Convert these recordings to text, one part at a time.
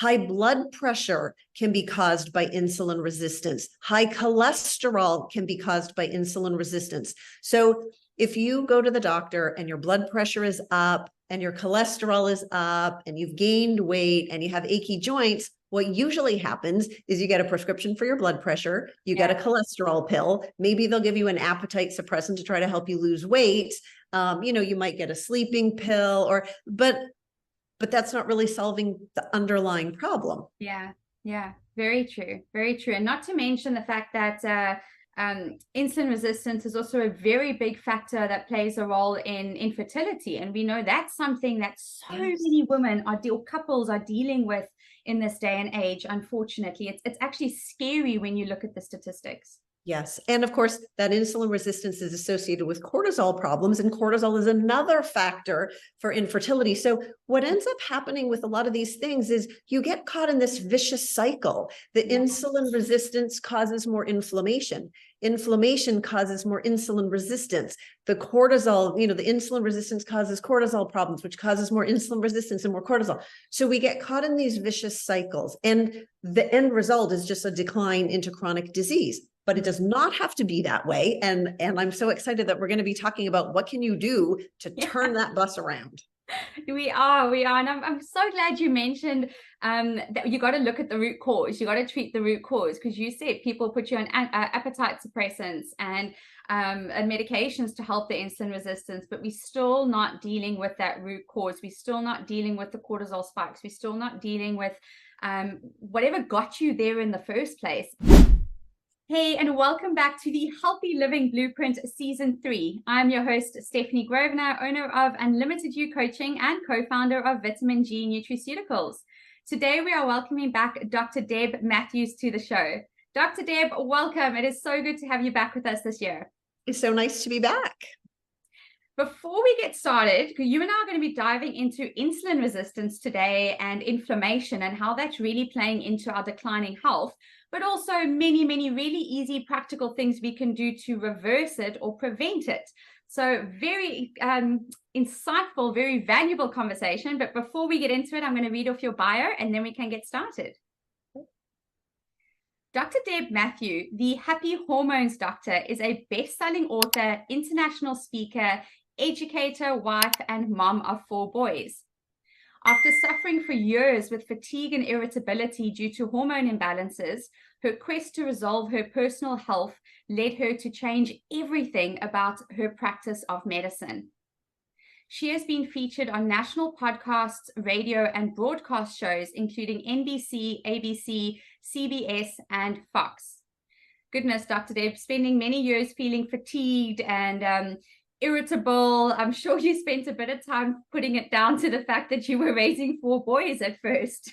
High blood pressure can be caused by insulin resistance. High cholesterol can be caused by insulin resistance. So if you go to the doctor and your blood pressure is up and your cholesterol is up and you've gained weight and you have achy joints, what usually happens is you get a prescription for your blood pressure, you get a cholesterol pill, maybe they'll give you an appetite suppressant to try to help you lose weight. You might get a sleeping pill but that's not really solving the underlying problem. Yeah, very true, very true. And not to mention the fact that insulin resistance is also a very big factor that plays a role in infertility. And we know that's something that so many women or couples are dealing with in this day and age. Unfortunately, it's actually scary when you look at the statistics. Yes. And of course, that insulin resistance is associated with cortisol problems, and cortisol is another factor for infertility. So what ends up happening with a lot of these things is you get caught in this vicious cycle. The insulin resistance causes more inflammation. Inflammation causes more insulin resistance. The cortisol, the insulin resistance causes cortisol problems, which causes more insulin resistance and more cortisol. So we get caught in these vicious cycles, and the end result is just a decline into chronic disease. But it does not have to be that way. And I'm so excited that we're going to be talking about what can you do to turn that bus around. We are. And I'm so glad you mentioned that you got to look at the root cause. You got to treat the root cause, because you said people put you on appetite suppressants and medications to help the insulin resistance, but we're still not dealing with that root cause. We're still not dealing with the cortisol spikes. We're still not dealing with whatever got you there in the first place. Hey, and welcome back to the Healthy Living Blueprint Season 3. I'm your host, Stephanie Grosvenor, owner of UnlimitedYou Coaching and co-founder of Vitamin G Nutraceuticals. Today, we are welcoming back Dr. Deb Mathew to the show. Dr. Deb, welcome. It is so good to have you back with us this year. It's so nice to be back. Before we get started, because you and I are going to be diving into insulin resistance today and inflammation and how that's really playing into our declining health, but also many, many really easy practical things we can do to reverse it or prevent it. So very insightful, very valuable conversation. But before we get into it, I'm going to read off your bio and then we can get started. Dr. Deb Mathew, the Happy Hormones Doctor, is a best-selling author, international speaker, educator, wife, and mom of 4 boys. After suffering for years with fatigue and irritability due to hormone imbalances, her quest to resolve her personal health led her to change everything about her practice of medicine. She has been featured on national podcasts, radio, and broadcast shows, including NBC, ABC, CBS, and Fox. Goodness, Dr. Deb, spending many years feeling fatigued and irritable. I'm sure you spent a bit of time putting it down to the fact that you were raising 4 boys at first.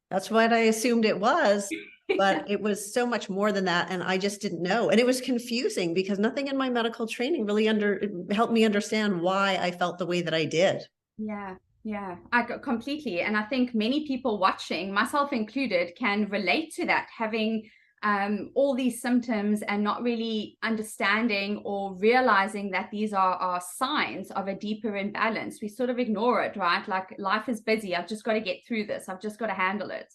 That's what I assumed it was, but it was so much more than that. And I just didn't know. And it was confusing because nothing in my medical training really helped me understand why I felt the way that I did. Yeah, I got completely. And I think many people watching, myself included, can relate to that, having all these symptoms and not really understanding or realizing that these are signs of a deeper imbalance. We sort of ignore it, right? Like, life is busy. I've just got to get through this. I've just got to handle it.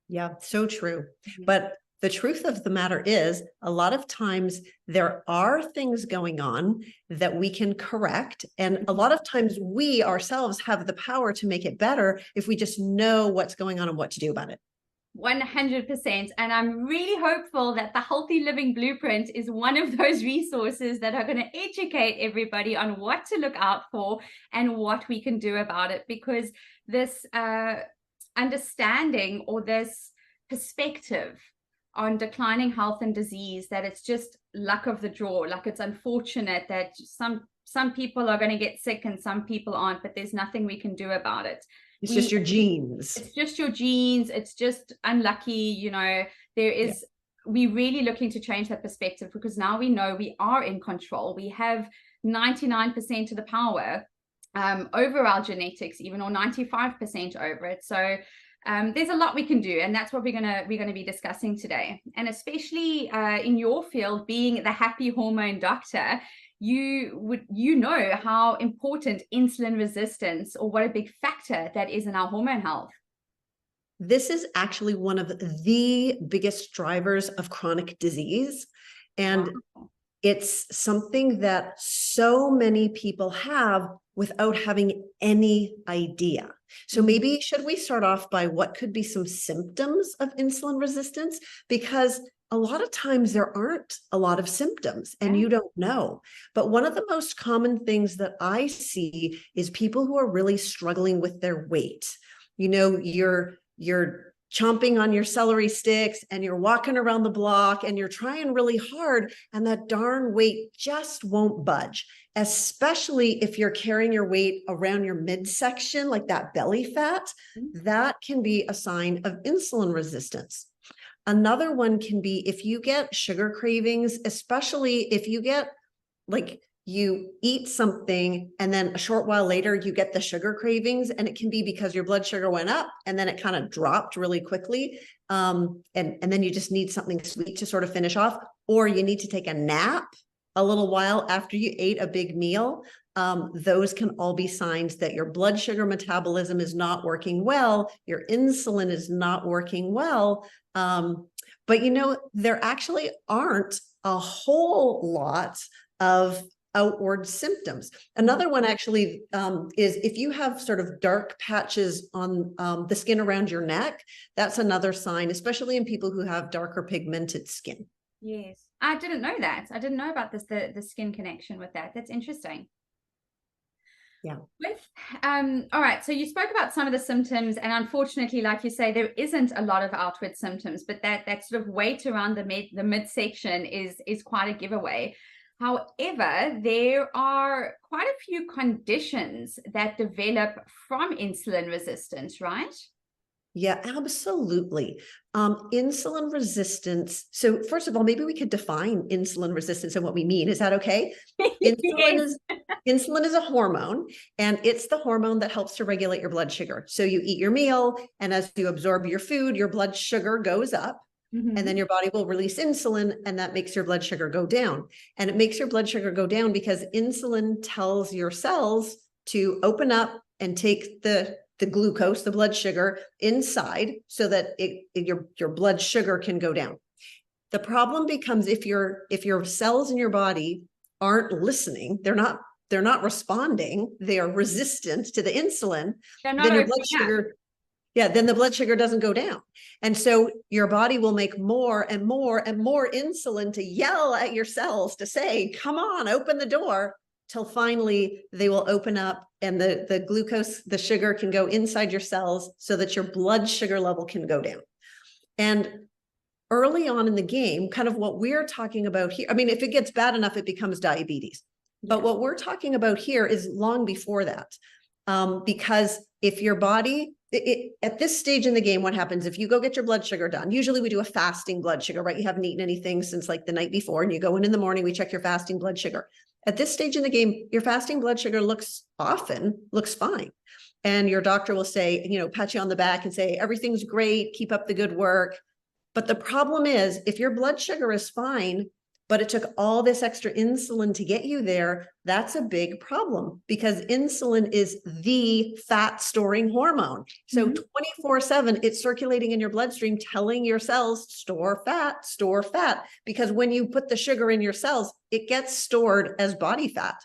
Yeah, so true. But the truth of the matter is, a lot of times there are things going on that we can correct. And a lot of times we ourselves have the power to make it better if we just know what's going on and what to do about it. 100%. And I'm really hopeful that the Healthy Living Blueprint is one of those resources that are going to educate everybody on what to look out for and what we can do about it. Because this understanding or this perspective on declining health and disease, that it's just luck of the draw, like it's unfortunate that some people are going to get sick and some people aren't, but there's nothing we can do about it. It's just your genes. It's just your genes. It's just unlucky. We're really looking to change that perspective, because now we know we are in control. We have 99% of the power over our genetics, even, or 95% over it. So there's a lot we can do, and that's what we're gonna be discussing today. And especially in your field, being the Happy Hormone Doctor, you know how important insulin resistance, or what a big factor that is in our hormone health. This is actually one of the biggest drivers of chronic disease. And Wow. it's something that so many people have without having any idea. So maybe should we start off by what could be some symptoms of insulin resistance? Because a lot of times there aren't a lot of symptoms and you don't know. But one of the most common things that I see is people who are really struggling with their weight. You know, you're chomping on your celery sticks and you're walking around the block and you're trying really hard, and that darn weight just won't budge, especially if you're carrying your weight around your midsection, like that belly fat. That can be a sign of insulin resistance. Another one can be if you get sugar cravings, especially if you get, like, you eat something and then a short while later you get the sugar cravings, and it can be because your blood sugar went up and then it kind of dropped really quickly. And then you just need something sweet to sort of finish off, or you need to take a nap a little while after you ate a big meal. Those can all be signs that your blood sugar metabolism is not working well, your insulin is not working well. But you know, there actually aren't a whole lot of outward symptoms. Another one actually is if you have sort of dark patches on the skin around your neck, that's another sign, especially in people who have darker pigmented skin. Yes, I didn't know that. I didn't know about this, the skin connection with that. That's interesting. Yeah. All right. So you spoke about some of the symptoms, and unfortunately, like you say, there isn't a lot of outward symptoms, but that sort of weight around the midsection is quite a giveaway. However, there are quite a few conditions that develop from insulin resistance, right? Yeah, absolutely. Insulin resistance. So first of all, maybe we could define insulin resistance and what we mean. Is that okay? Yes. Insulin is a hormone, and it's the hormone that helps to regulate your blood sugar. So you eat your meal, and as you absorb your food, your blood sugar goes up. And then your body will release insulin, and that makes your blood sugar go down. And it makes your blood sugar go down because insulin tells your cells to open up and take the glucose, the blood sugar, inside so that your blood sugar can go down. The problem becomes if your cells in your body aren't listening, they're not responding, they are resistant to the insulin, then your blood sugar. Yeah, then the blood sugar doesn't go down. And so your body will make more and more and more insulin to yell at your cells to say, come on, open the door, till finally they will open up and the glucose, the sugar can go inside your cells so that your blood sugar level can go down. And early on in the game, kind of what we're talking about here, I mean, if it gets bad enough, it becomes diabetes. But what we're talking about here is long before that. Because if your body, at this stage in the game, what happens if you go get your blood sugar done? Usually we do a fasting blood sugar, right? You haven't eaten anything since like the night before, and you go in the morning, we check your fasting blood sugar. At this stage in the game, your fasting blood sugar looks fine. And your doctor will say, you know, pat you on the back and say, everything's great, keep up the good work. But the problem is, if your blood sugar is fine, but it took all this extra insulin to get you there, that's a big problem, because insulin is the fat storing hormone. So 24/7, it's circulating in your bloodstream, telling your cells, store fat, because when you put the sugar in your cells, it gets stored as body fat.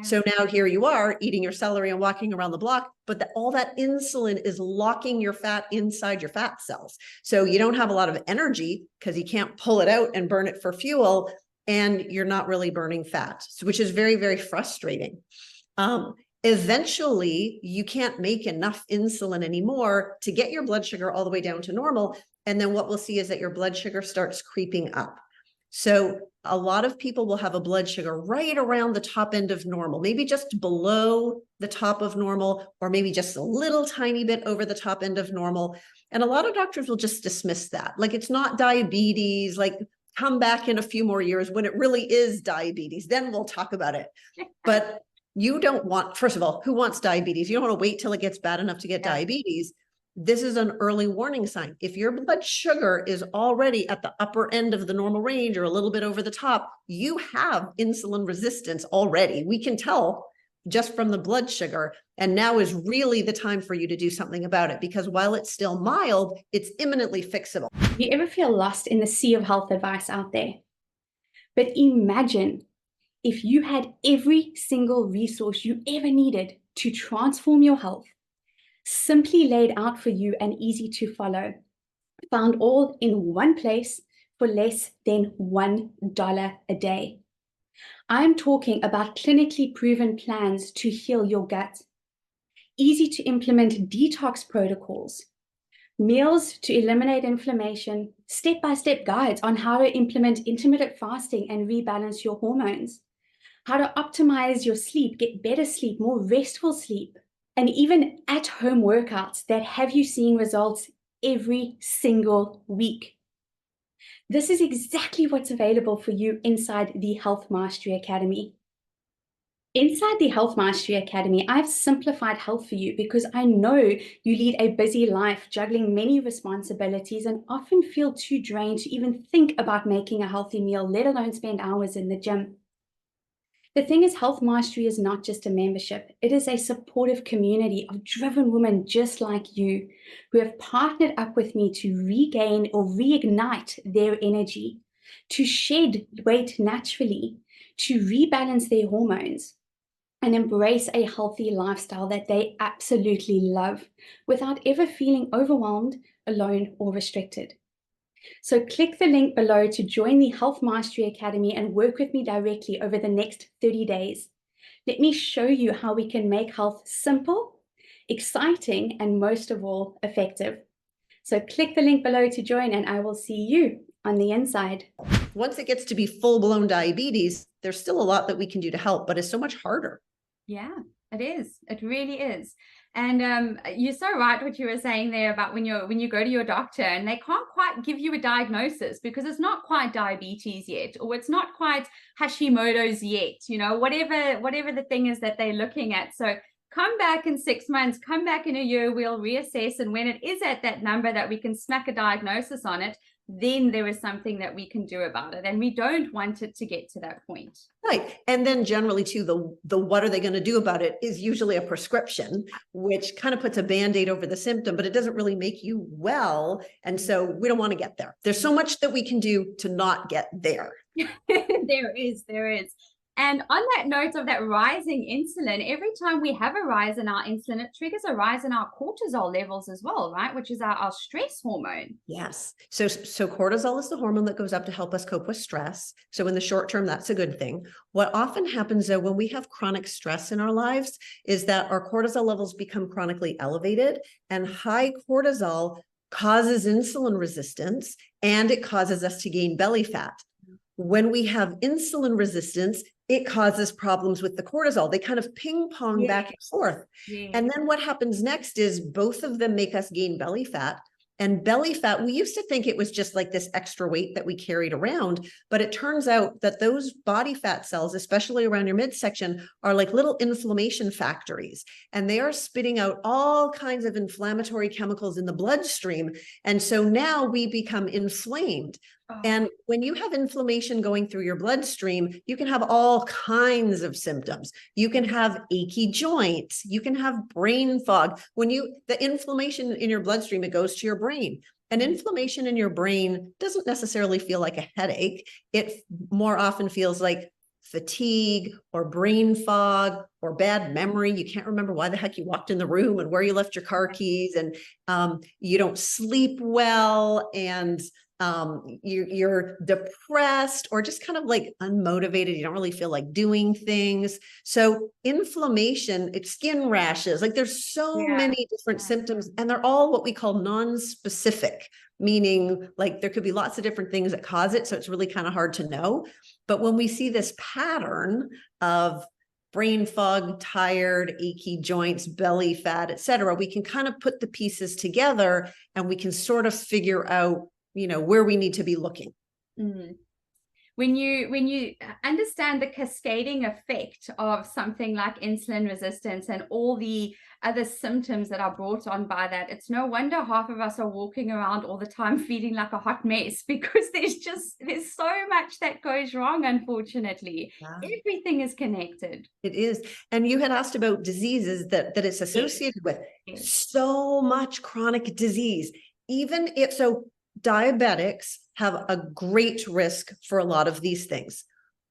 So now here you are eating your celery and walking around the block, but all that insulin is locking your fat inside your fat cells. So you don't have a lot of energy because you can't pull it out and burn it for fuel, and you're not really burning fat, which is very, very frustrating. Eventually, you can't make enough insulin anymore to get your blood sugar all the way down to normal. And then what we'll see is that your blood sugar starts creeping up. So a lot of people will have a blood sugar right around the top end of normal, maybe just below the top of normal, or maybe just a little tiny bit over the top end of normal. And a lot of doctors will just dismiss that. Like, it's not diabetes, like, come back in a few more years when it really is diabetes, then we'll talk about it. But you don't want, first of all, who wants diabetes? You don't want to wait till it gets bad enough to get diabetes. this is an early warning sign. If your blood sugar is already at the upper end of the normal range or a little bit over the top, you have insulin resistance already. We can tell just from the blood sugar. And now is really the time for you to do something about it, because while it's still mild, it's imminently fixable. Do you ever feel lost in the sea of health advice out there? But imagine if you had every single resource you ever needed to transform your health, simply laid out for you and easy to follow, found all in one place for less than $1 a day. I'm talking about clinically proven plans to heal your gut, easy to implement detox protocols, meals to eliminate inflammation, step-by-step guides on how to implement intermittent fasting and rebalance your hormones, how to optimize your sleep, get better sleep, more restful sleep, and even at-home workouts that have you seeing results every single week. This is exactly what's available for you inside the Health Mastery Academy. Inside the Health Mastery Academy, I've simplified health for you because I know you lead a busy life, juggling many responsibilities, and often feel too drained to even think about making a healthy meal, let alone spend hours in the gym. The thing is, Health Mastery is not just a membership. It is a supportive community of driven women just like you who have partnered up with me to regain or reignite their energy, to shed weight naturally, to rebalance their hormones, and embrace a healthy lifestyle that they absolutely love without ever feeling overwhelmed, alone, or restricted. So click the link below to join the Health Mastery Academy and work with me directly over the next 30 days. Let me show you how we can make health simple, exciting, and most of all, effective. So click the link below to join, and I will see you on the inside. Once it gets to be full-blown diabetes, there's still a lot that we can do to help, but it's so much harder. Yeah, it is. It really is. And you're so right what you were saying there about when you go to your doctor and they can't quite give you a diagnosis because it's not quite diabetes yet, or it's not quite Hashimoto's yet, you know, whatever the thing is that they're looking at. So come back in 6 months, come back in a year, we'll reassess. And when it is at that number that we can smack a diagnosis on it, then there is something that we can do about it. And we don't want it to get to that point. Right. And then generally too, the what are they going to do about it is usually a prescription, which kind of puts a Band-Aid over the symptom, but it doesn't really make you well. And so we don't want to get there. There's so much that we can do to not get there. There is. And on that note of that rising insulin, every time we have a rise in our insulin, it triggers a rise in our cortisol levels as well, right? Which is our stress hormone. Yes. So cortisol is the hormone that goes up to help us cope with stress. So in the short term, that's a good thing. What often happens though, when we have chronic stress in our lives, is that our cortisol levels become chronically elevated, and high cortisol causes insulin resistance, and it causes us to gain belly fat. When we have insulin resistance, it causes problems with the cortisol. They kind of ping pong back and forth. And then what happens next is both of them make us gain belly fat. And belly fat, we used to think it was just like this extra weight that we carried around, but it turns out that those body fat cells, especially around your midsection, are like little inflammation factories, and they are spitting out all kinds of inflammatory chemicals in the bloodstream. And so now we become inflamed. And when you have inflammation going through your bloodstream, you can have all kinds of symptoms. You can have achy joints. You can have brain fog. The inflammation in your bloodstream, it goes to your brain. And inflammation in your brain doesn't necessarily feel like a headache. It more often feels like fatigue or brain fog or bad memory. You can't remember why the heck you walked in the room and where you left your car keys, and you don't sleep well, and you're depressed or just kind of like unmotivated. You don't really feel like doing things. So inflammation, it's skin rashes, like there's so many different symptoms, and they're all what we call non-specific, meaning like there could be lots of different things that cause it. So it's really kind of hard to know. But when we see this pattern of brain fog, tired, achy joints, belly fat, et cetera, we can kind of put the pieces together and we can sort of figure out, you know, where we need to be looking. when you understand the cascading effect of something like insulin resistance and all the other symptoms that are brought on by that, it's no wonder half of us are walking around all the time feeling like a hot mess, because there's so much that goes wrong, unfortunately. Yeah. Everything is connected. It is. And you had asked about diseases that it's associated with. Yes. So much chronic disease. Even if so, diabetics have a great risk for a lot of these things.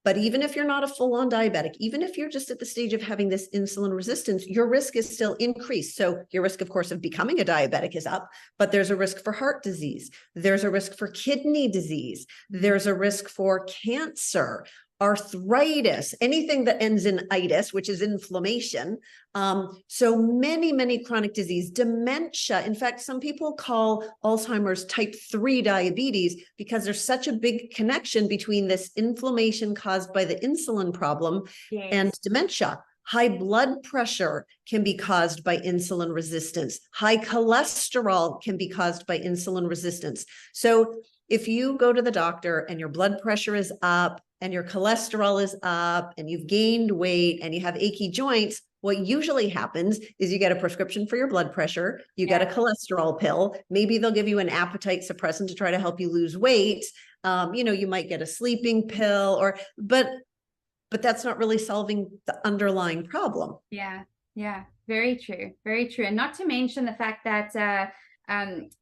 But even if you're not a full-on diabetic, even if you're just at the stage of having this insulin resistance, your risk is still increased. So your risk, of course, of becoming a diabetic is up, but there's a risk for heart disease. There's a risk for kidney disease. There's a risk for cancer, arthritis, anything that ends in itis, which is inflammation. So many chronic disease, dementia. In fact, some people call Alzheimer's type 3 diabetes because there's such a big connection between this inflammation caused by the insulin problem and dementia. High blood pressure can be caused by insulin resistance. High cholesterol can be caused by insulin resistance. So if you go to the doctor and your blood pressure is up and your cholesterol is up and you've gained weight and you have achy joints, what usually happens is you get a prescription for your blood pressure, you get a cholesterol pill, maybe they'll give you an appetite suppressant to try to help you lose weight. You might get a sleeping pill but that's not really solving the underlying problem. Yeah, very true. Very true. And not to mention the fact that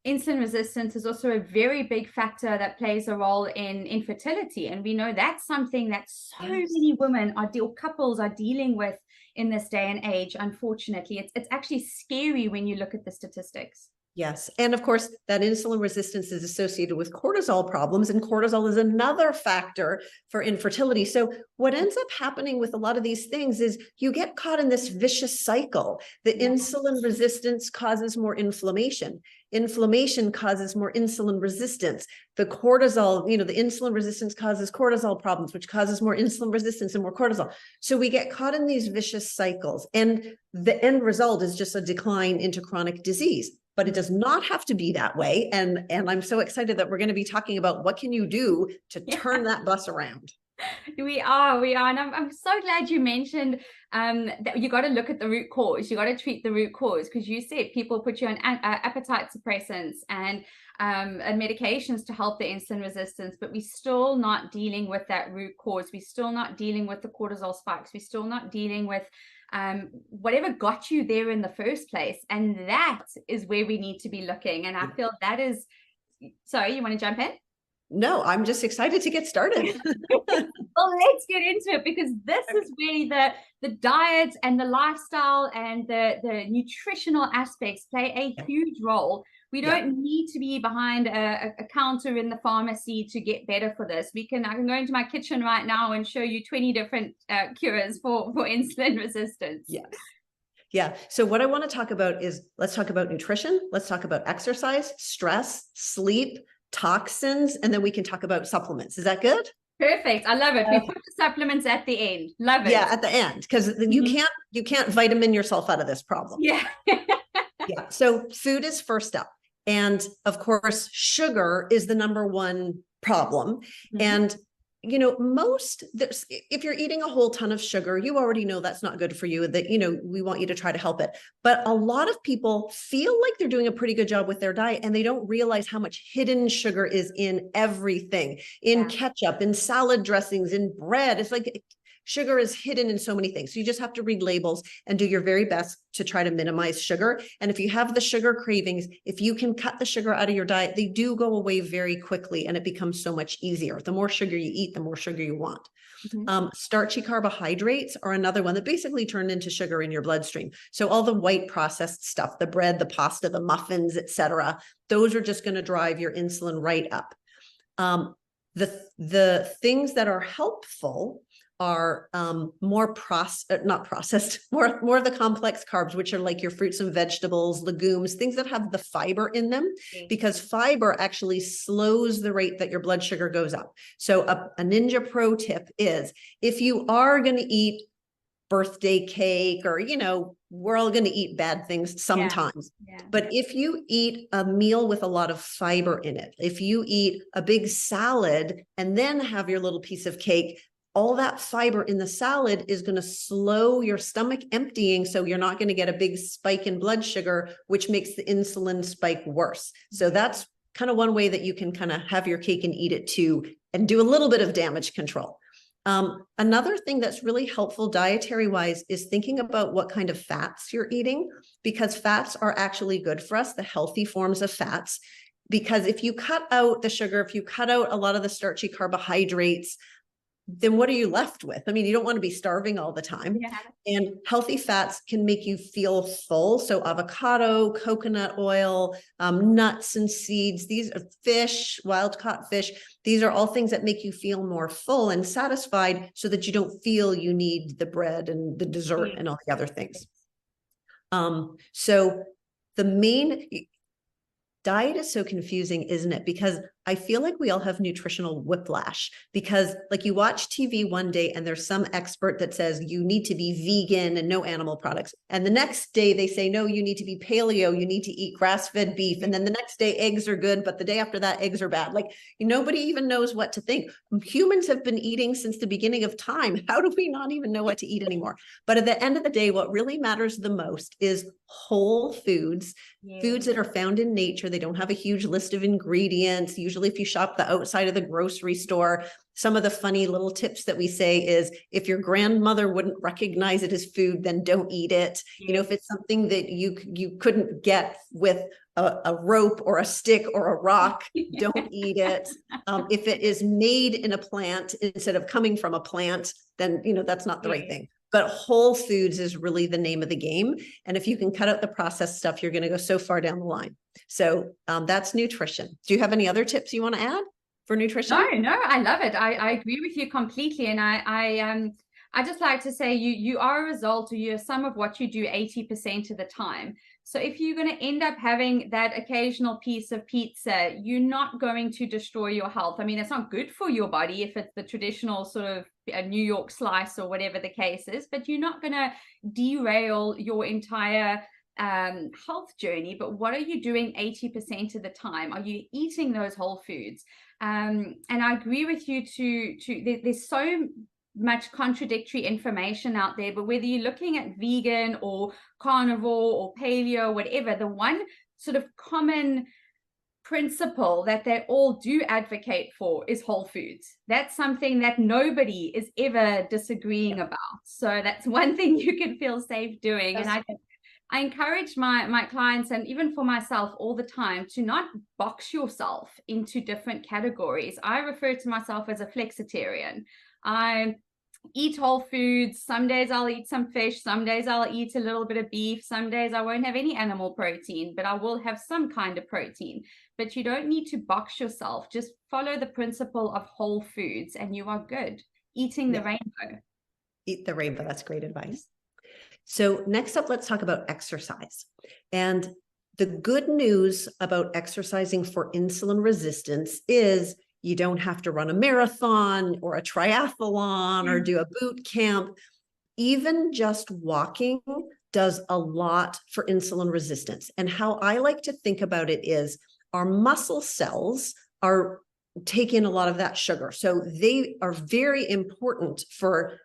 insulin resistance is also a very big factor that plays a role in infertility. And we know that's something that so many women couples are dealing with in this day and age. Unfortunately, it's actually scary when you look at the statistics. Yes. And of course, that insulin resistance is associated with cortisol problems, and cortisol is another factor for infertility. So what ends up happening with a lot of these things is you get caught in this vicious cycle. The insulin resistance causes more inflammation. Inflammation causes more insulin resistance. The cortisol, the insulin resistance causes cortisol problems, which causes more insulin resistance and more cortisol. So we get caught in these vicious cycles, and the end result is just a decline into chronic disease. But it does not have to be that way. And I'm so excited that we're going to be talking about what can you do to turn that bus around. We are. And I'm so glad you mentioned that you got to look at the root cause. You got to treat the root cause, because you said people put you on appetite suppressants and medications to help the insulin resistance, but we're still not dealing with that root cause. We're still not dealing with the cortisol spikes. We're still not dealing with whatever got you there in the first place. And that is where we need to be looking. And I feel that is, sorry, you want to jump in? No, I'm just excited to get started. Well, let's get into it, because this is where the diet and the lifestyle and the nutritional aspects play a huge role. We don't need to be behind a counter in the pharmacy to get better for this. I can go into my kitchen right now and show you 20 different cures for insulin resistance. Yes. Yeah. So what I want to talk about is, let's talk about nutrition. Let's talk about exercise, stress, sleep, toxins, and then we can talk about supplements. Is that good? Perfect. I love it. We put the supplements at the end. Love it. Yeah, at the end, because you can't vitamin yourself out of this problem. Yeah. Yeah. So food is first up. And of course, sugar is the number one problem. And if you're eating a whole ton of sugar, you already know that's not good for you, that, we want you to try to help it. But a lot of people feel like they're doing a pretty good job with their diet, and they don't realize how much hidden sugar is in everything, in ketchup, in salad dressings, in bread. It's like sugar is hidden in so many things. So you just have to read labels and do your very best to try to minimize sugar. And if you have the sugar cravings, if you can cut the sugar out of your diet, they do go away very quickly, and it becomes so much easier. The more sugar you eat, the more sugar you want. Starchy carbohydrates are another one that basically turn into sugar in your bloodstream. So all the white processed stuff, the bread, the pasta, the muffins, etc., those are just going to drive your insulin right up. The things that are helpful are more of the complex carbs, which are like your fruits and vegetables, legumes, things that have the fiber in them, because fiber actually slows the rate that your blood sugar goes up. So a ninja pro tip is, if you are going to eat birthday cake, or, we're all going to eat bad things sometimes. Yeah. But if you eat a meal with a lot of fiber in it, if you eat a big salad and then have your little piece of cake, all that fiber in the salad is going to slow your stomach emptying. So you're not going to get a big spike in blood sugar, which makes the insulin spike worse. So that's kind of one way that you can kind of have your cake and eat it too, and do a little bit of damage control. Another thing that's really helpful dietary wise is thinking about what kind of fats you're eating, because fats are actually good for us, the healthy forms of fats. Because if you cut out the sugar, if you cut out a lot of the starchy carbohydrates, then what are you left with? I mean, you don't want to be starving all the time. Yeah. And healthy fats can make you feel full. So avocado, coconut oil, nuts and seeds, these are fish, wild caught fish. These are all things that make you feel more full and satisfied, so that you don't feel you need the bread and the dessert and all the other things. So the main diet is so confusing, isn't it? Because I feel like we all have nutritional whiplash, because like you watch TV one day and there's some expert that says you need to be vegan and no animal products. And the next day they say, no, you need to be paleo, you need to eat grass-fed beef. And then the next day eggs are good, but the day after that eggs are bad. Like nobody even knows what to think. Humans have been eating since the beginning of time. How do we not even know what to eat anymore? But at the end of the day, what really matters the most is whole foods, foods that are found in nature. They don't have a huge list of ingredients. Usually if you shop the outside of the grocery store, some of the funny little tips that we say is, if your grandmother wouldn't recognize it as food, then don't eat it. If it's something that you couldn't get with a rope or a stick or a rock, don't eat it. If it is made in a plant instead of coming from a plant, then that's not the right thing. But whole foods is really the name of the game. And if you can cut out the processed stuff, you're going to go so far down the line. So that's nutrition. Do you have any other tips you want to add for nutrition? No, I love it. I agree with you completely. And I just like to say you are a result, or you're some of what you do 80% of the time. So if you're going to end up having that occasional piece of pizza, you're not going to destroy your health. I mean, it's not good for your body if it's the traditional sort of a New York slice or whatever the case is, but you're not going to derail your entire health journey. But what are you doing 80% of the time? Are you eating those whole foods? And I agree with you there's so much contradictory information out there, but whether you're looking at vegan or carnivore or paleo or whatever, the one sort of common principle that they all do advocate for is whole foods. That's something that nobody is ever disagreeing about. So that's one thing you can feel safe doing. And I encourage my clients, and even for myself all the time, to not box yourself into different categories. I refer to myself as a flexitarian. I eat whole foods. Some days I'll eat some fish. Some days I'll eat a little bit of beef. Some days I won't have any animal protein, but I will have some kind of protein. But you don't need to box yourself. Just follow the principle of whole foods and you are good. Eating the rainbow. Eat the rainbow. That's great advice. So next up, let's talk about exercise. And the good news about exercising for insulin resistance is you don't have to run a marathon or a triathlon or do a boot camp. Even just walking does a lot for insulin resistance. And how I like to think about it is our muscle cells are taking a lot of that sugar. So they are very important for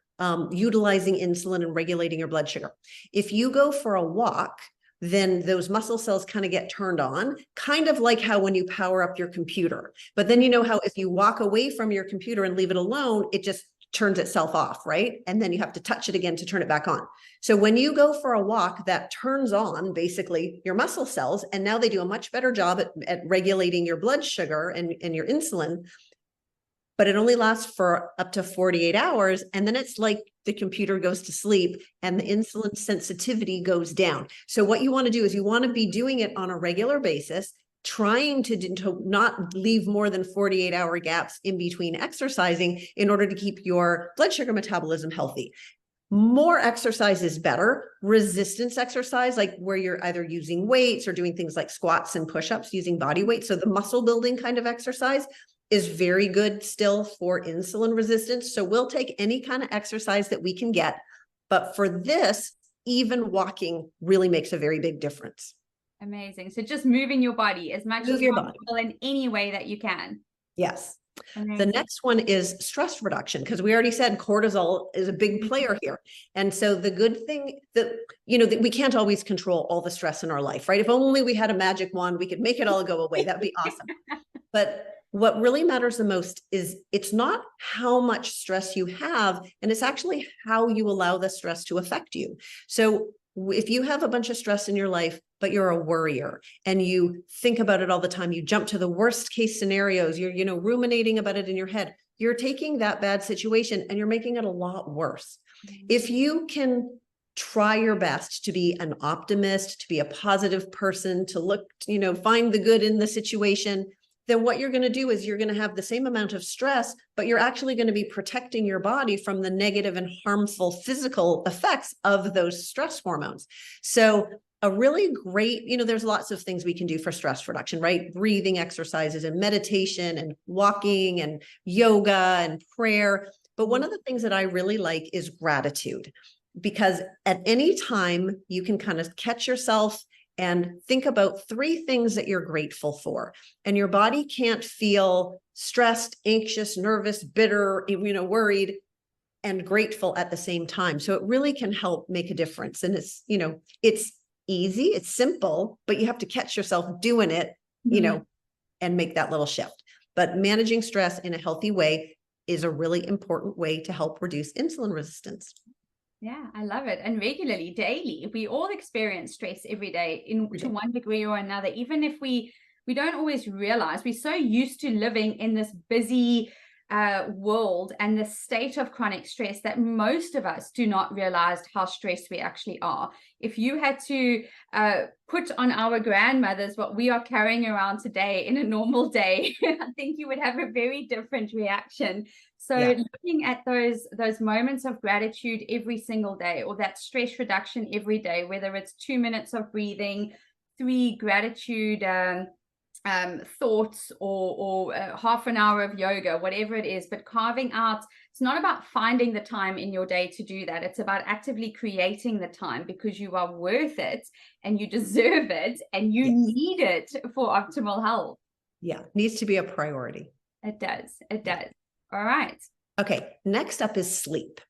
utilizing insulin and regulating your blood sugar. If you go for a walk, then those muscle cells kind of get turned on, kind of like how when you power up your computer. But then how if you walk away from your computer and leave it alone, it just turns itself off, right? And then you have to touch it again to turn it back on. So when you go for a walk, that turns on basically your muscle cells, and now they do a much better job at regulating your blood sugar and your insulin. But it only lasts for up to 48 hours. And then it's like the computer goes to sleep and the insulin sensitivity goes down. So what you want to do is you want to be doing it on a regular basis, trying to not leave more than 48-hour gaps in between exercising in order to keep your blood sugar metabolism healthy. More exercise is better. Resistance exercise, like where you're either using weights or doing things like squats and push-ups using body weight. So the muscle building kind of exercise is very good still for insulin resistance. So we'll take any kind of exercise that we can get. But for this, even walking really makes a very big difference. Amazing. So just moving your body as much as possible in any way that you can. Yes. Amazing. The next one is stress reduction, because we already said cortisol is a big player here. And so the good thing that, that we can't always control all the stress in our life, right? If only we had a magic wand, we could make it all go away. That'd be awesome. But what really matters the most is it's not how much stress you have, and it's actually how you allow the stress to affect you. So if you have a bunch of stress in your life, but you're a worrier and you think about it all the time, you jump to the worst case scenarios, you're, ruminating about it in your head, you're taking that bad situation and you're making it a lot worse. If you can try your best to be an optimist, to be a positive person, to look, find the good in the situation, then what you're going to do is you're going to have the same amount of stress, but you're actually going to be protecting your body from the negative and harmful physical effects of those stress hormones. So a really great, there's lots of things we can do for stress reduction, right? Breathing exercises and meditation and walking and yoga and prayer. But one of the things that I really like is gratitude, because at any time you can kind of catch yourself and think about 3 things that you're grateful for. And your body can't feel stressed, anxious, nervous, bitter, worried, and grateful at the same time. So it really can help make a difference. And it's easy, it's simple, but you have to catch yourself doing it, and make that little shift. But managing stress in a healthy way is a really important way to help reduce insulin resistance. Yeah, I love it. And regularly, daily, we all experience stress every day to one degree or another, even if we don't always realize. We're so used to living in this busy world and the state of chronic stress that most of us do not realize how stressed we actually are. If you had to put on our grandmothers what we are carrying around today in a normal day, I think you would have a very different reaction. So looking at those moments of gratitude every single day, or that stress reduction every day, whether it's 2 minutes of breathing, 3 gratitude thoughts, or half an hour of yoga, whatever it is, but carving out, it's not about finding the time in your day to do that. It's about actively creating the time, because you are worth it and you deserve it and you need it for optimal health. Yeah, needs to be a priority. It does. It does. All right. Okay, next up is sleep.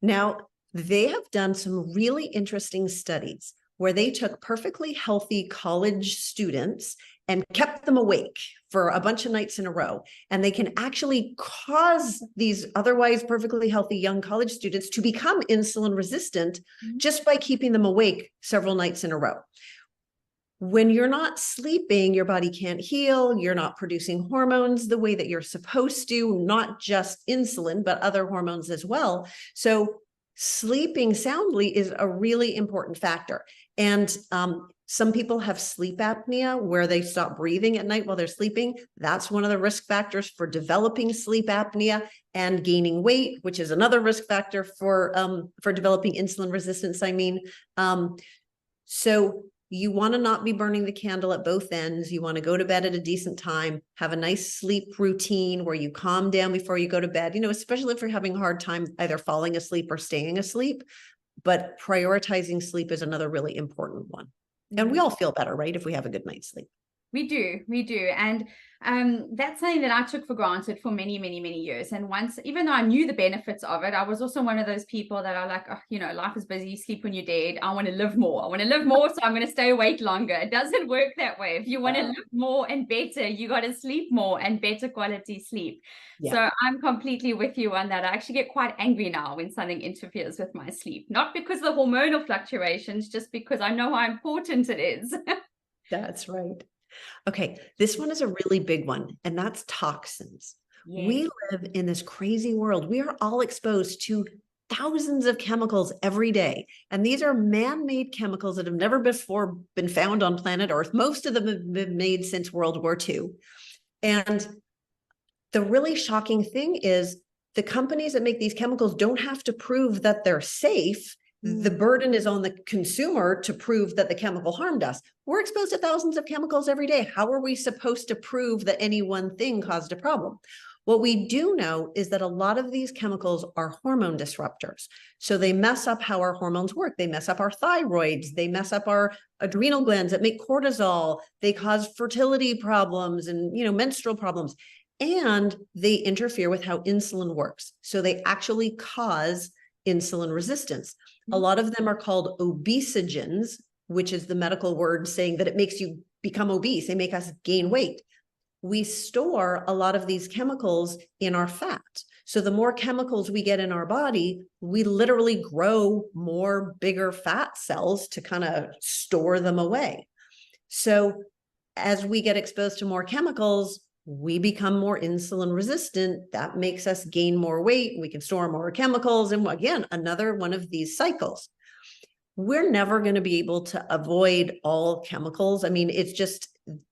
Now, they have done some really interesting studies where they took perfectly healthy college students and kept them awake for a bunch of nights in a row. And they can actually cause these otherwise perfectly healthy young college students to become insulin resistant just by keeping them awake several nights in a row. When you're not sleeping, your body can't heal. You're not producing hormones the way that you're supposed to, not just insulin, but other hormones as well. So sleeping soundly is a really important factor. And some people have sleep apnea where they stop breathing at night while they're sleeping. That's one of the risk factors for developing sleep apnea, and gaining weight, which is another risk factor for developing insulin resistance. So you want to not be burning the candle at both ends. You want to go to bed at a decent time, have a nice sleep routine where you calm down before you go to bed, especially if you're having a hard time either falling asleep or staying asleep. But prioritizing sleep is another really important one. And we all feel better, right, if we have a good night's sleep. We do. And that's something that I took for granted for many, many, many years. And once, even though I knew the benefits of it, I was also one of those people that are like, life is busy, sleep when you're dead. I want to live more. So I'm going to stay awake longer. It doesn't work that way. If you want to live more and better, you got to sleep more and better quality sleep. So I'm completely with you on that. I actually get quite angry now when something interferes with my sleep, not because of the hormonal fluctuations, just because I know how important it is. That's right. Okay, this one is a really big one, and that's toxins. Yes. We live in this crazy world. We are all exposed to thousands of chemicals every day. And these are man-made chemicals that have never before been found on planet Earth. Most of them have been made since World War II. And the really shocking thing is the companies that make these chemicals don't have to prove that they're safe. The burden is on the consumer to prove that the chemical harmed us. We're exposed to thousands of chemicals every day. How are we supposed to prove that any one thing caused a problem? What we do know is that a lot of these chemicals are hormone disruptors. So they mess up how our hormones work. They mess up our thyroids. They mess up our adrenal glands that make cortisol. They cause fertility problems and, menstrual problems. And they interfere with how insulin works. So they actually cause insulin resistance. A lot of them are called obesogens, which is the medical word saying that it makes you become obese. They make us gain weight. We store a lot of these chemicals in our fat. So the more chemicals we get in our body, we literally grow more bigger fat cells to kind of store them away. So as we get exposed to more chemicals, we become more insulin resistant. That makes us gain more weight. We can store more chemicals. And again, another one of these cycles. We're never going to be able to avoid all chemicals. I mean, it's just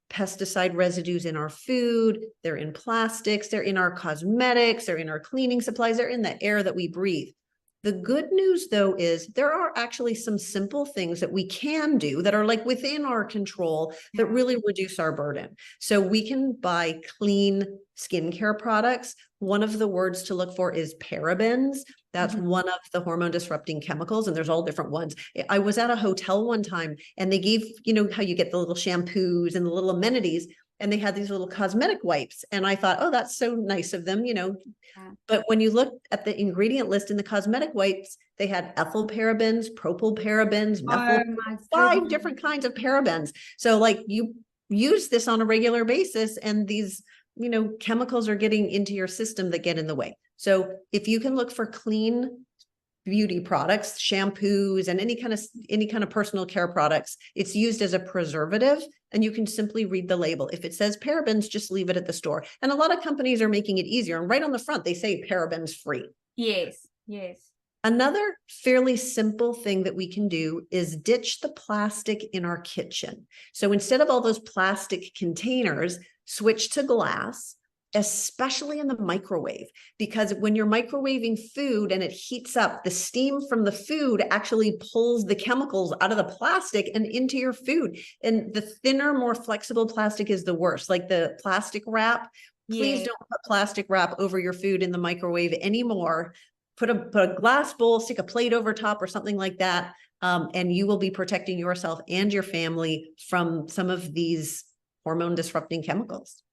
pesticide residues in our food, they're in plastics, they're in our cosmetics, they're in our cleaning supplies, they're in the air that we breathe. The good news, though, is there are actually some simple things that we can do that are like within our control that really reduce our burden. So we can buy clean skincare products. One of the words to look for is parabens. That's one of the hormone disrupting chemicals, and there's all different ones. I was at a hotel one time and they gave, how you get the little shampoos and the little amenities, and they had these little cosmetic wipes. And I thought, oh, that's so nice of them, But when you look at the ingredient list in the cosmetic wipes, they had ethyl parabens, propyl parabens, methyl, 5 different kinds of parabens. So like you use this on a regular basis and these, chemicals are getting into your system that get in the way. So if you can look for clean beauty products, shampoos, and any kind of personal care products, it's used as a preservative, and you can simply read the label. If it says parabens, just leave it at the store. And a lot of companies are making it easier. And right on the front, they say parabens free. Yes. Another fairly simple thing that we can do is ditch the plastic in our kitchen. So instead of all those plastic containers, switch to glass, especially in the microwave, because when you're microwaving food and it heats up, the steam from the food actually pulls the chemicals out of the plastic and into your food. And the thinner, more flexible plastic is the worst, like the plastic wrap. Please don't put plastic wrap over your food in the microwave anymore. Put a glass bowl, stick a plate over top or something like that. And you will be protecting yourself and your family from some of these hormone disrupting chemicals.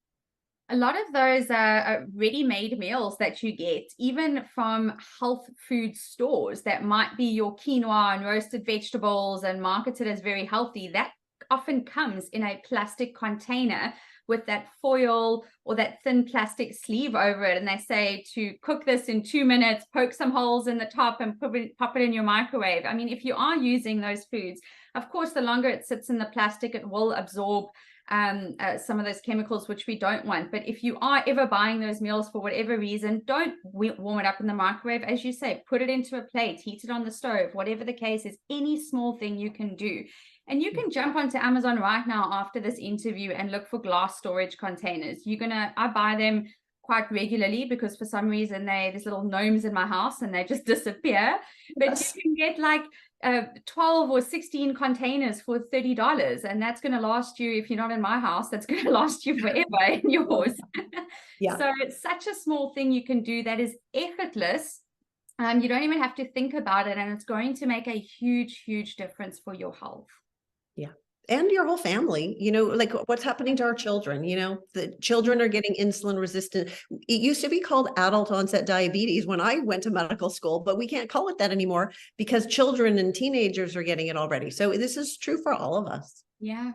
A lot of those are ready-made meals that you get, even from health food stores that might be your quinoa and roasted vegetables and marketed as very healthy. That often comes in a plastic container with that foil or that thin plastic sleeve over it. And they say to cook this in 2 minutes, poke some holes in the top and pop it in your microwave. I mean, if you are using those foods, of course, the longer it sits in the plastic, it will absorb some of those chemicals, which we don't want. But if you are ever buying those meals for whatever reason, don't warm it up in the microwave. As you say, put it into a plate, heat it on the stove, whatever the case is, any small thing you can do. And you can jump onto Amazon right now after this interview and look for glass storage containers. I buy them quite regularly because for some reason there's little gnomes in my house and they just disappear. But you can get like 12 or 16 containers for $30, and that's going to last you, if you're not in my house, that's going to last you forever in yours. So it's such a small thing you can do that is effortless. You don't even have to think about it, and it's going to make a huge difference for your health. And your whole family, like what's happening to our children, the children are getting insulin resistant. It used to be called adult onset diabetes when I went to medical school, but we can't call it that anymore because children and teenagers are getting it already. So this is true for all of us. Yeah.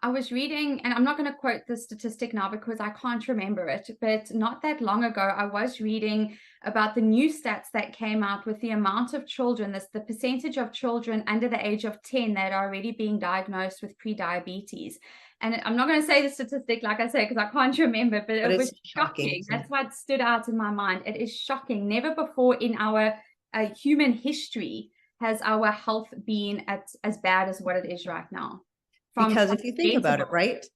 I was reading, and I'm not going to quote the statistic now because I can't remember it, but not that long ago, I was reading about the new stats that came out with the amount of children, the percentage of children under the age of 10 that are already being diagnosed with pre-diabetes. And I'm not going to say the statistic, like I say, because I can't remember, but it was shocking. That's what stood out in my mind. It is shocking. Never before in our human history has our health been as bad as what it is right now. Because if you think about it, right,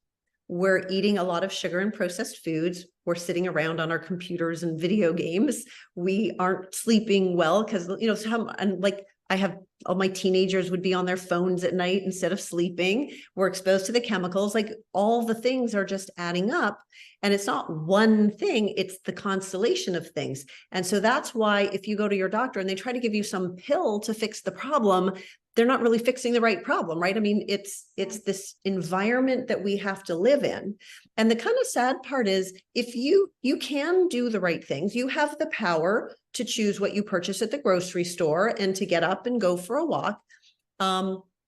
we're eating a lot of sugar and processed foods. We're sitting around on our computers and video games. We aren't sleeping well because, and like all my teenagers would be on their phones at night instead of sleeping. We're exposed to the chemicals, like all the things are just adding up. And it's not one thing, it's the constellation of things. And so that's why if you go to your doctor and they try to give you some pill to fix the problem, they're not really fixing the right problem, right? I mean, it's this environment that we have to live in. And the kind of sad part is if you can do the right things, you have the power to choose what you purchase at the grocery store and to get up and go for a walk.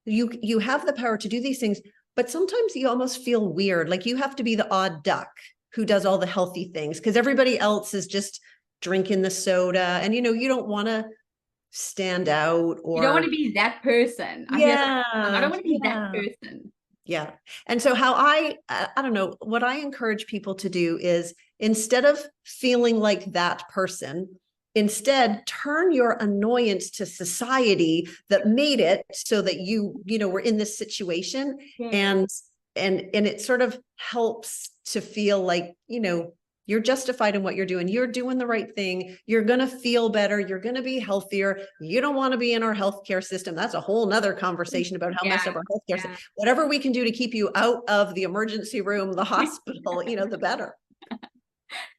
You have the power to do these things, but sometimes you almost feel weird. Like you have to be the odd duck who does all the healthy things because everybody else is just drinking the soda. And, you don't want to stand out, or you don't want to be that person. I don't want to be that person. Yeah. And so how I don't know, what I encourage people to do is instead of feeling like that person, instead turn your annoyance to society that made it so that you were in this situation. And it sort of helps to feel like, you're justified in what you're doing. You're doing the right thing. You're going to feel better. You're going to be healthier. You don't want to be in our healthcare system. That's a whole nother conversation about how messed up our healthcare system. Whatever we can do to keep you out of the emergency room, the hospital, the better.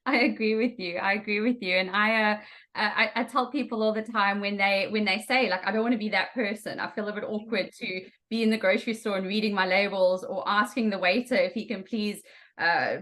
I agree with you. And I tell people all the time when they say, like, I don't want to be that person. I feel a bit awkward to be in the grocery store and reading my labels or asking the waiter if he can please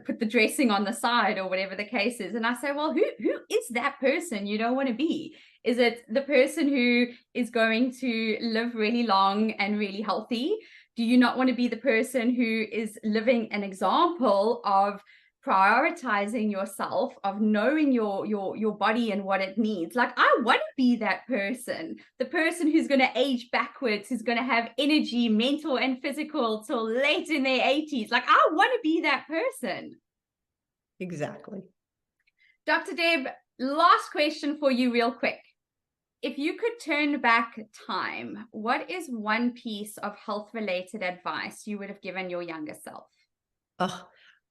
put the dressing on the side or whatever the case is. And I say, well, who is that person you don't want to be? Is it the person who is going to live really long and really healthy? Do you not want to be the person who is living an example of prioritizing yourself, of knowing your body and what it needs? Like, I want to be that person, the person who's going to age backwards, who's going to have energy, mental and physical, till late in their 80s. Like, I want to be that person. Exactly. Dr. Deb, last question for you real quick. If you could turn back time, what is one piece of health-related advice you would have given your younger self?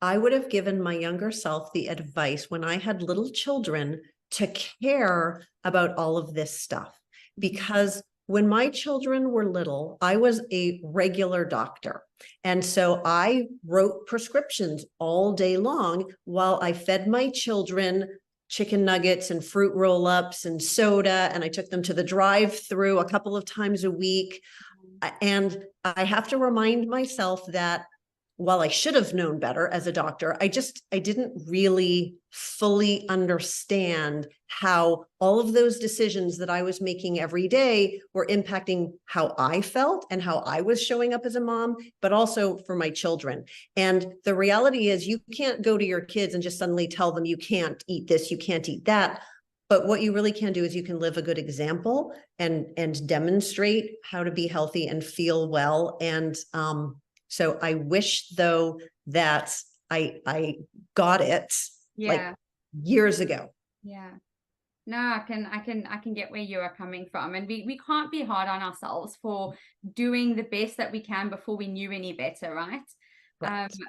I would have given my younger self the advice when I had little children to care about all of this stuff. Because when my children were little, I was a regular doctor. And so I wrote prescriptions all day long while I fed my children chicken nuggets and fruit roll-ups and soda. And I took them to the drive-through a couple of times a week. And I have to remind myself that while I should have known better as a doctor, I didn't really fully understand how all of those decisions that I was making every day were impacting how I felt and how I was showing up as a mom, but also for my children. And the reality is you can't go to your kids and just suddenly tell them you can't eat this, you can't eat that. But what you really can do is you can live a good example and demonstrate how to be healthy and feel well. And so I wish, though, that I got it like years ago. Yeah. No, I can get where you are coming from. And we can't be hard on ourselves for doing the best that we can before we knew any better, right?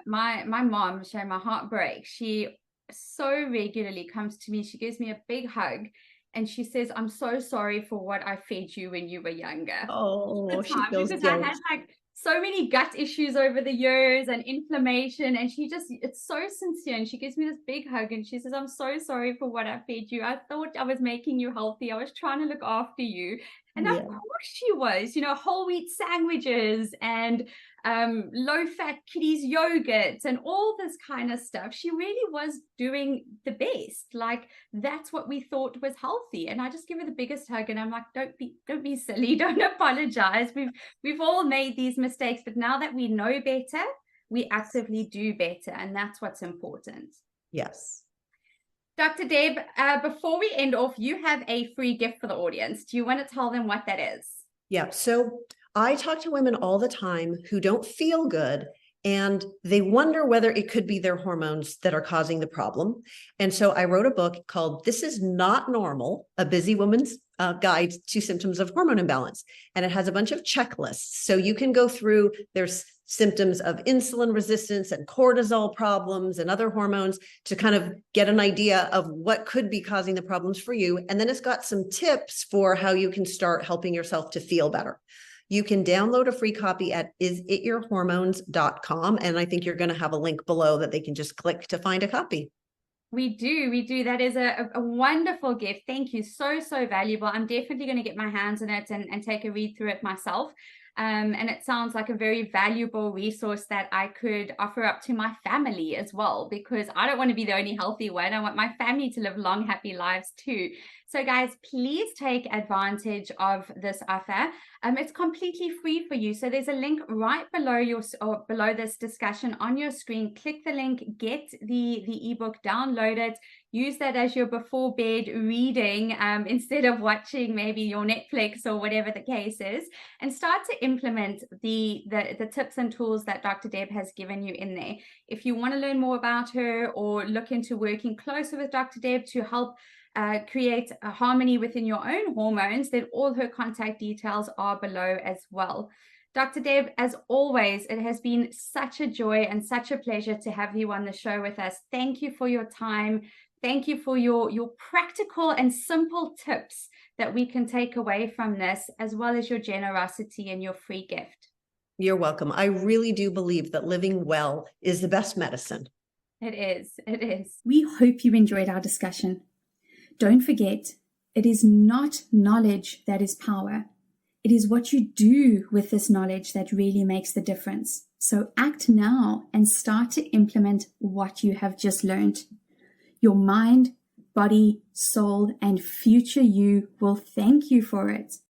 My mom, showing my heart break, she so regularly comes to me. She gives me a big hug and she says, I'm so sorry for what I fed you when you were younger. Oh, she feels because guilt. I had like so many gut issues over the years and inflammation, and it's so sincere, and she gives me this big hug and she says, I'm so sorry for what I fed you. I thought I was making you healthy. I was trying to look after you. And of course she was, whole wheat sandwiches and low-fat kiddies yogurt and all this kind of stuff. She really was doing the best. Like, that's what we thought was healthy. And I just give her the biggest hug and I'm like, don't be silly, don't apologize. We've all made these mistakes, but now that we know better, we actively do better, and that's what's important. Yes. Dr. Deb, before we end off, you have a free gift for the audience. Do you want to tell them what that is? Yeah. So I talk to women all the time who don't feel good and they wonder whether it could be their hormones that are causing the problem. And so I wrote a book called This Is Not Normal, A Busy Woman's Guide to Symptoms of Hormone Imbalance. And it has a bunch of checklists. So you can go through, there's symptoms of insulin resistance and cortisol problems and other hormones to kind of get an idea of what could be causing the problems for you. And then it's got some tips for how you can start helping yourself to feel better. You can download a free copy at isityourhormones.com. And I think you're going to have a link below that they can just click to find a copy. We do. That is a wonderful gift. Thank you. So valuable. I'm definitely going to get my hands on it and take a read through it myself. And it sounds like a very valuable resource that I could offer up to my family as well, because I don't want to be the only healthy one. I want my family to live long, happy lives too. So guys, please take advantage of this offer. It's completely free for you. So there's a link right below below this discussion on your screen. Click the link, get the ebook, download it, use that as your before bed reading instead of watching maybe your Netflix or whatever the case is, and start to implement the tips and tools that Dr. Deb has given you in there. If you want to learn more about her or look into working closer with Dr. Deb to help create a harmony within your own hormones, then all her contact details are below as well. Dr. Deb, as always, it has been such a joy and such a pleasure to have you on the show with us. Thank you for your time. Thank you for your practical and simple tips that we can take away from this, as well as your generosity and your free gift. You're welcome. I really do believe that living well is the best medicine. It is. It is. We hope you enjoyed our discussion. Don't forget, it is not knowledge that is power. It is what you do with this knowledge that really makes the difference. So act now and start to implement what you have just learned. Your mind, body, soul, and future you will thank you for it.